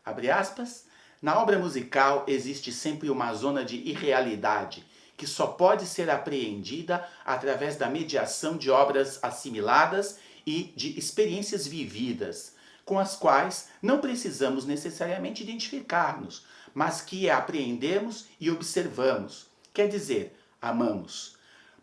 abre aspas, na obra musical existe sempre uma zona de irrealidade que só pode ser apreendida através da mediação de obras assimiladas e de experiências vividas, com as quais não precisamos necessariamente identificar-nos, mas que apreendemos e observamos, quer dizer, amamos.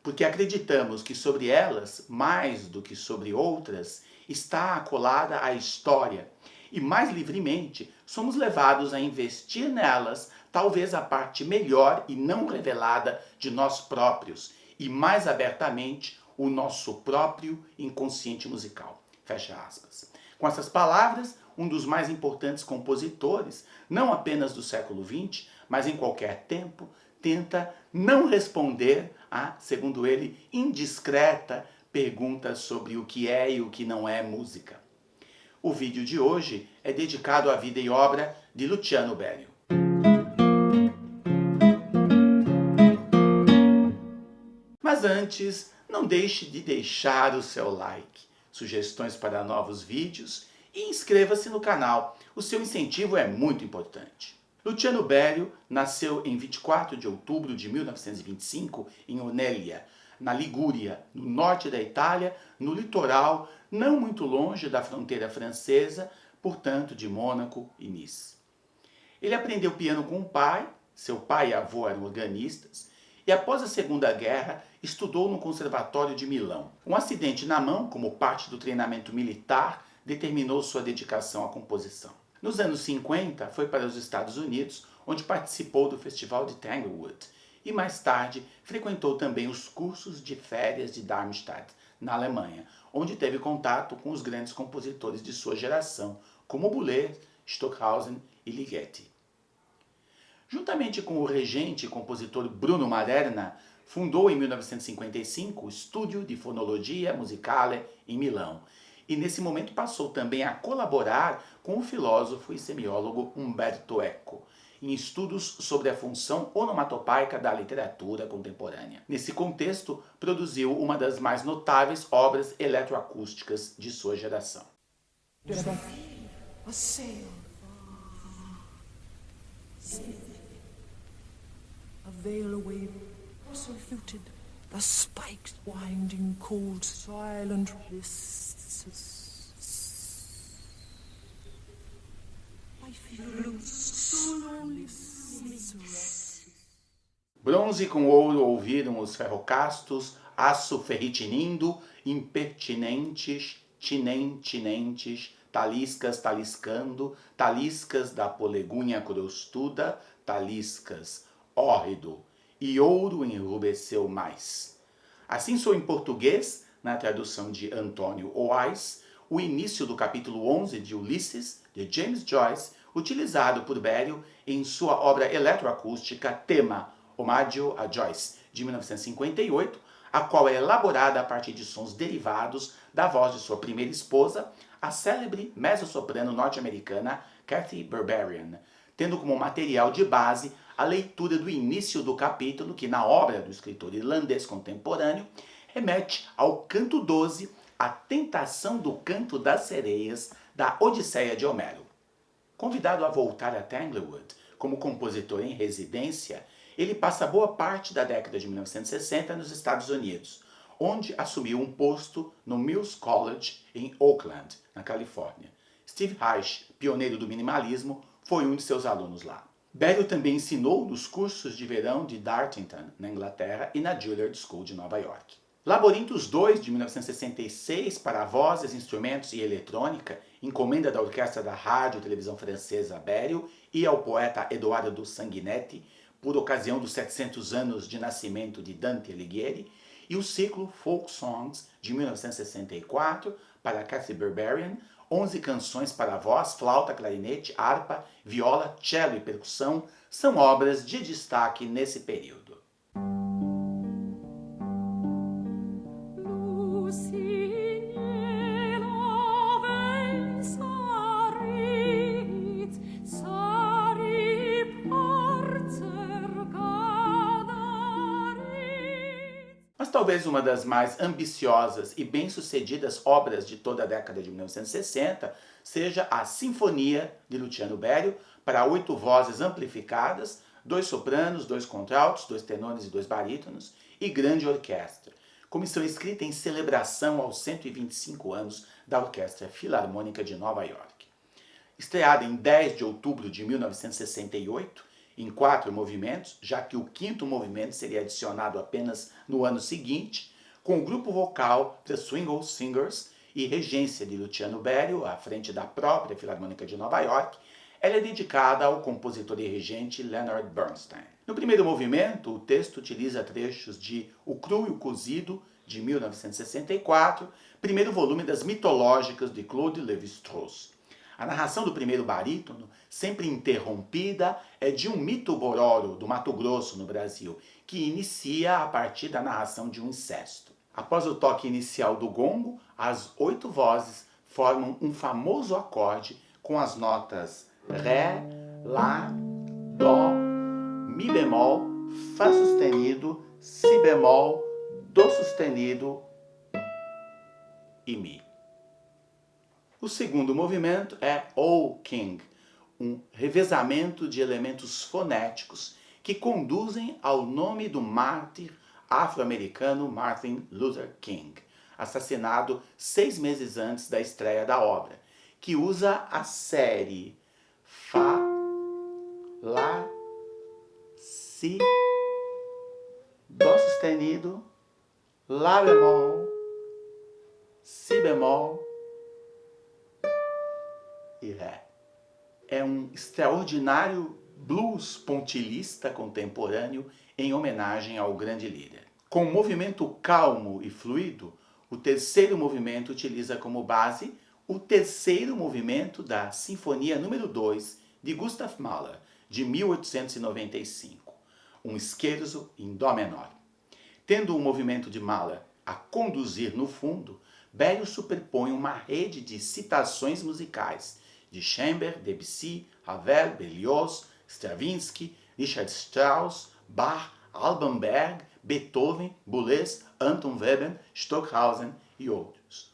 Porque acreditamos que sobre elas, mais do que sobre outras, está acolada a história, e mais livremente somos levados a investir nelas talvez a parte melhor e não revelada de nós próprios, e mais abertamente o nosso próprio inconsciente musical. Fecha aspas. Com essas palavras, um dos mais importantes compositores, não apenas do século XX, mas em qualquer tempo, tenta não responder a, segundo ele, indiscreta pergunta sobre o que é e o que não é música. O vídeo de hoje é dedicado à vida e obra de Luciano Berio. Mas antes, não deixe de deixar o seu like, sugestões para novos vídeos e inscreva-se no canal. O seu incentivo é muito importante. Luciano Berio nasceu em 24 de outubro de 1925 em Oneglia, na Ligúria, no norte da Itália, no litoral, não muito longe da fronteira francesa, portanto de Mônaco e Nice. Ele aprendeu piano com o pai, seu pai e avô eram organistas, e após a Segunda Guerra estudou no Conservatório de Milão. Um acidente na mão, como parte do treinamento militar, determinou sua dedicação à composição. Nos anos 50, foi para os Estados Unidos, onde participou do Festival de Tanglewood, e mais tarde frequentou também os cursos de férias de Darmstadt, na Alemanha, onde teve contato com os grandes compositores de sua geração, como Boulez, Stockhausen e Ligeti. Juntamente com o regente e compositor Bruno Maderna, fundou em 1955 o Studio di Fonologia Musicale em Milão, e nesse momento passou também a colaborar com o filósofo e semiólogo Umberto Eco, em estudos sobre a função onomatopaica da literatura contemporânea. Nesse contexto, produziu uma das mais notáveis obras eletroacústicas de sua geração. A veil away, so fluted, the spikes winding, cold, silent wrists. I feel so lonely. Bronze com ouro ouviram os ferrocastos, aço ferritinindo, impertinentes, tinentes, taliscas taliscando, taliscas da polegúnia crostuda, taliscas, hórrido, e ouro enrubesceu mais. Assim soa em português, na tradução de Antônio Oais, o início do capítulo 11 de Ulisses, de James Joyce, utilizado por Berio em sua obra eletroacústica Tema, Omaggio a Joyce, de 1958, a qual é elaborada a partir de sons derivados da voz de sua primeira esposa, a célebre mezzo-soprano norte-americana Kathy Berberian, tendo como material de base a leitura do início do capítulo que, na obra do escritor irlandês contemporâneo, remete ao canto 12, a tentação do canto das sereias da Odisseia de Homero. Convidado a voltar a Tanglewood como compositor em residência, ele passa boa parte da década de 1960 nos Estados Unidos, onde assumiu um posto no Mills College em Oakland, na Califórnia. Steve Reich, pioneiro do minimalismo, foi um de seus alunos lá. Berio também ensinou nos cursos de verão de Dartington, na Inglaterra, e na Juilliard School de Nova York. Laborintos II, de 1966, para vozes, instrumentos e eletrônica, encomenda da Orquestra da Rádio e Televisão Francesa Berio e ao poeta Edoardo Sanguinetti, por ocasião dos 700 anos de nascimento de Dante Alighieri, e o ciclo Folk Songs, de 1964, para Kathy Berberian, 11 canções para voz, flauta, clarinete, harpa, viola, cello e percussão, são obras de destaque nesse período. talvez uma das mais ambiciosas e bem-sucedidas obras de toda a década de 1960 seja a Sinfonia de Luciano Berio para 8 vozes amplificadas, 2 sopranos, 2 contraltos, 2 tenores e 2 barítonos e grande orquestra. Comissão escrita em celebração aos 125 anos da Orquestra Filarmônica de Nova York. Estreada em 10 de outubro de 1968, em 4 movimentos, já que o 5º movimento seria adicionado apenas no ano seguinte, com o grupo vocal The Swingle Singers e regência de Luciano Berio, à frente da própria Filarmônica de Nova York, ela é dedicada ao compositor e regente Leonard Bernstein. No primeiro movimento, o texto utiliza trechos de O Cru e o Cozido, de 1964, primeiro volume das mitológicas de Claude Lévi-Strauss. A narração do primeiro barítono, sempre interrompida, é de um mito bororo do Mato Grosso, no Brasil, que inicia a partir da narração de um incesto. Após o toque inicial do gongo, as 8 vozes formam um famoso acorde com as notas Ré, Lá, Dó, Mi bemol, Fá sustenido, Si bemol, Dó sustenido e Mi. O segundo movimento é O King, um revezamento de elementos fonéticos que conduzem ao nome do mártir afro-americano Martin Luther King, assassinado 6 meses antes da estreia da obra, que usa a série Fá, Lá, Si, Dó sustenido, Lá bemol, Si bemol e Ré. É um extraordinário blues pontilhista contemporâneo em homenagem ao grande líder. Com um movimento calmo e fluido, o terceiro movimento utiliza como base o terceiro movimento da Sinfonia número 2 de Gustav Mahler, de 1895, um scherzo em Dó menor. Tendo o movimento de Mahler a conduzir no fundo, Berio superpõe uma rede de citações musicais de Schönberg, Debussy, Ravel, Berlioz, Stravinsky, Richard Strauss, Bach, Alban Berg, Beethoven, Boulez, Anton Webern, Stockhausen e outros.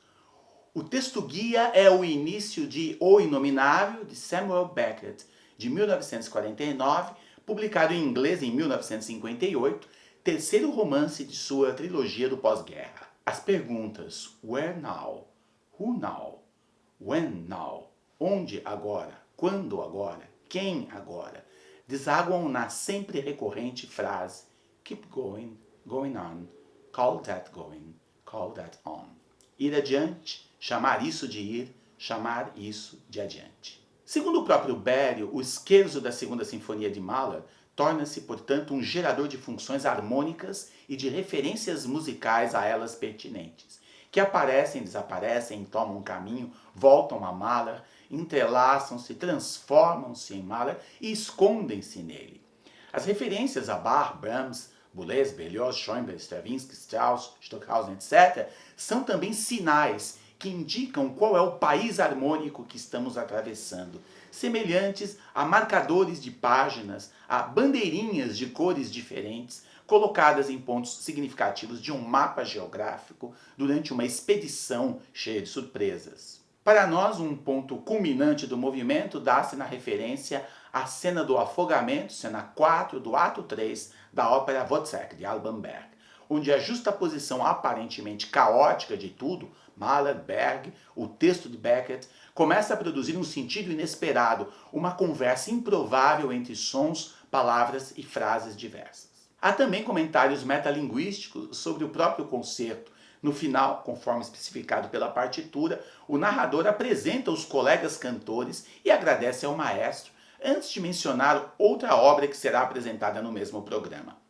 O texto guia é o início de O Inominável, de Samuel Beckett, de 1949, publicado em inglês em 1958, terceiro romance de sua trilogia do pós-guerra. As perguntas Where now? Who now? When now? Onde agora? Quando agora? Quem agora? Desaguam na sempre recorrente frase Keep going, going on, call that going, call that on. Ir adiante, chamar isso de ir, chamar isso de adiante. Segundo o próprio Berio, o scherzo da Segunda Sinfonia de Mahler torna-se, portanto, um gerador de funções harmônicas e de referências musicais a elas pertinentes, que aparecem, desaparecem, tomam um caminho, voltam a Mahler, entrelaçam-se, transformam-se em Mahler e escondem-se nele. As referências a Bach, Brahms, Boulez, Berlioz, Schoenberg, Stravinsky, Strauss, Stockhausen, etc., são também sinais que indicam qual é o país harmônico que estamos atravessando, semelhantes a marcadores de páginas, a bandeirinhas de cores diferentes, colocadas em pontos significativos de um mapa geográfico durante uma expedição cheia de surpresas. Para nós, um ponto culminante do movimento dá-se na referência à cena do afogamento, cena 4 do ato 3 da ópera Wozzeck, de Alban Berg, onde a justaposição aparentemente caótica de tudo, Mahler, Berg, o texto de Beckett, começa a produzir um sentido inesperado, uma conversa improvável entre sons, palavras e frases diversas. Há também comentários metalinguísticos sobre o próprio concerto. No final, conforme especificado pela partitura, o narrador apresenta os colegas cantores e agradece ao maestro, antes de mencionar outra obra que será apresentada no mesmo programa.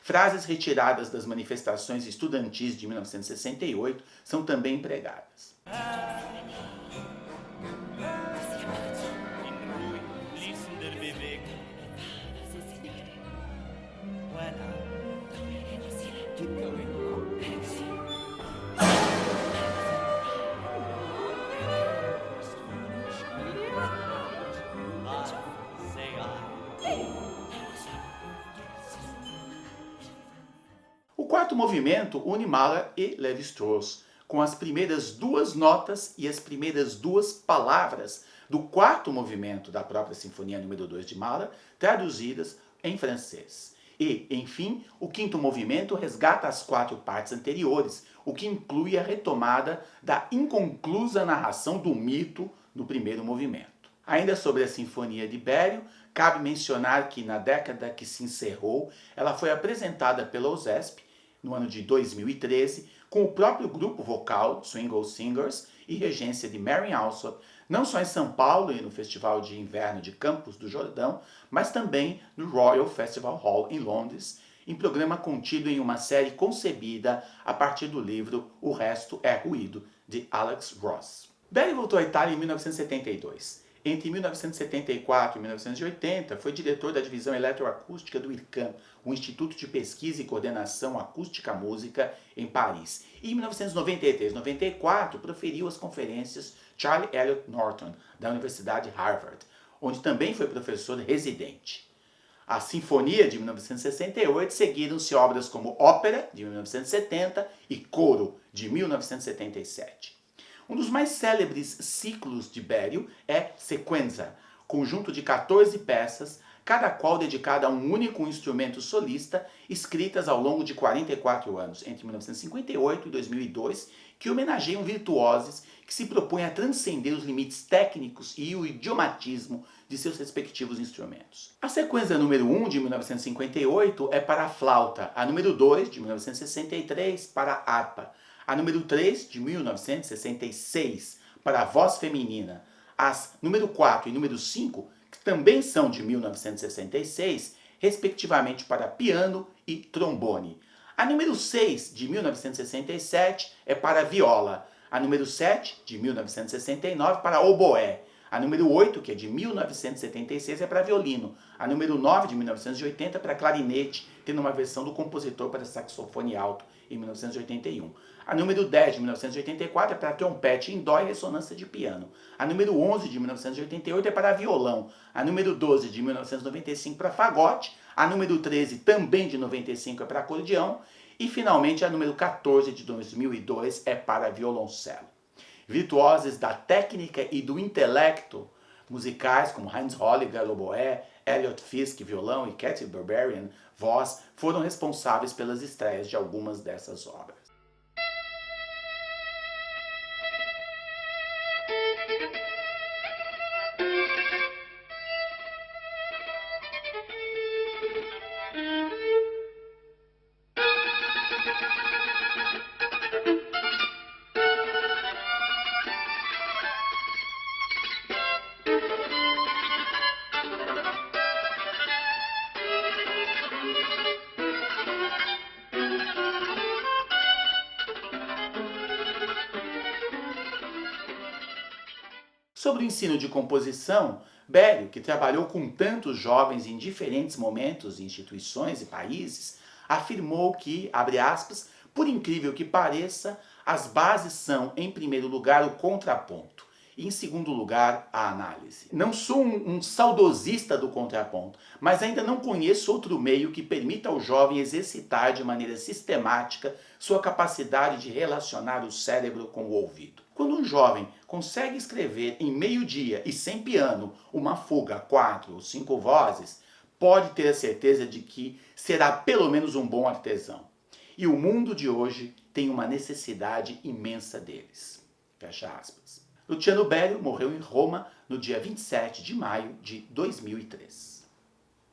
Frases retiradas das manifestações estudantis de 1968 são também empregadas. O quarto movimento une Mahler e Lévi-Strauss, com as primeiras duas notas e as primeiras duas palavras do quarto movimento da própria Sinfonia número 2 de Mahler, traduzidas em francês. E, enfim, o quinto movimento resgata as quatro partes anteriores, o que inclui a retomada da inconclusa narração do mito no primeiro movimento. Ainda sobre a Sinfonia de Berio, cabe mencionar que na década que se encerrou, ela foi apresentada pela OSESP, no ano de 2013, com o próprio grupo vocal Swingle Singers e regência de Mary Alsop, não só em São Paulo e no Festival de Inverno de Campos do Jordão, mas também no Royal Festival Hall em Londres, em programa contido em uma série concebida a partir do livro O Resto é Ruído, de Alex Ross. Berio voltou à Itália em 1972. Entre 1974 e 1980, foi diretor da divisão eletroacústica do IRCAM, o Instituto de Pesquisa e Coordenação Acústica Música, em Paris. E em 1993 e 94, proferiu as conferências Charlie Eliot Norton, da Universidade Harvard, onde também foi professor residente. A Sinfonia, de 1968, seguiram-se obras como Ópera, de 1970, e Coro, de 1977. Um dos mais célebres ciclos de Berio é Sequenza, conjunto de 14 peças, cada qual dedicada a um único instrumento solista, escritas ao longo de 44 anos, entre 1958 e 2002, que homenageiam virtuosos que se propõem a transcender os limites técnicos e o idiomatismo de seus respectivos instrumentos. A sequência número 1, de 1958, é para a flauta, a número 2, de 1963, para a harpa, a número 3, de 1966, para a voz feminina, as número 4 e número 5, que também são de 1966, respectivamente para piano e trombone. A número 6, de 1967, é para viola, a número 7, de 1969, para oboé, a número 8, que é de 1976, é para violino, a número 9, de 1980, é para clarinete, tendo uma versão do compositor para saxofone alto, em 1981. A número 10, de 1984, é para trompete em dó e ressonância de piano. A número 11, de 1988, é para violão. A número 12, de 1995, para fagote. A número 13, também de 95, é para acordeão. E, finalmente, a número 14, de 2002, é para violoncelo. Virtuosos da técnica e do intelecto musicais, como Heinz Holliger, oboé, Elliot Fisk, violão, e Katy Berberian, voz, foram responsáveis pelas estreias de algumas dessas obras. Sobre o ensino de composição, Berio, que trabalhou com tantos jovens em diferentes momentos, instituições e países, afirmou que, abre aspas, por incrível que pareça, as bases são, em primeiro lugar, o contraponto e, em segundo lugar, a análise. Não sou um saudosista do contraponto, mas ainda não conheço outro meio que permita ao jovem exercitar de maneira sistemática sua capacidade de relacionar o cérebro com o ouvido. Quando um jovem consegue escrever em meio dia e sem piano uma fuga a 4 ou 5 vozes, pode ter a certeza de que será pelo menos um bom artesão. E o mundo de hoje tem uma necessidade imensa deles. Fecha aspas. Luciano Berio morreu em Roma no dia 27 de maio de 2003.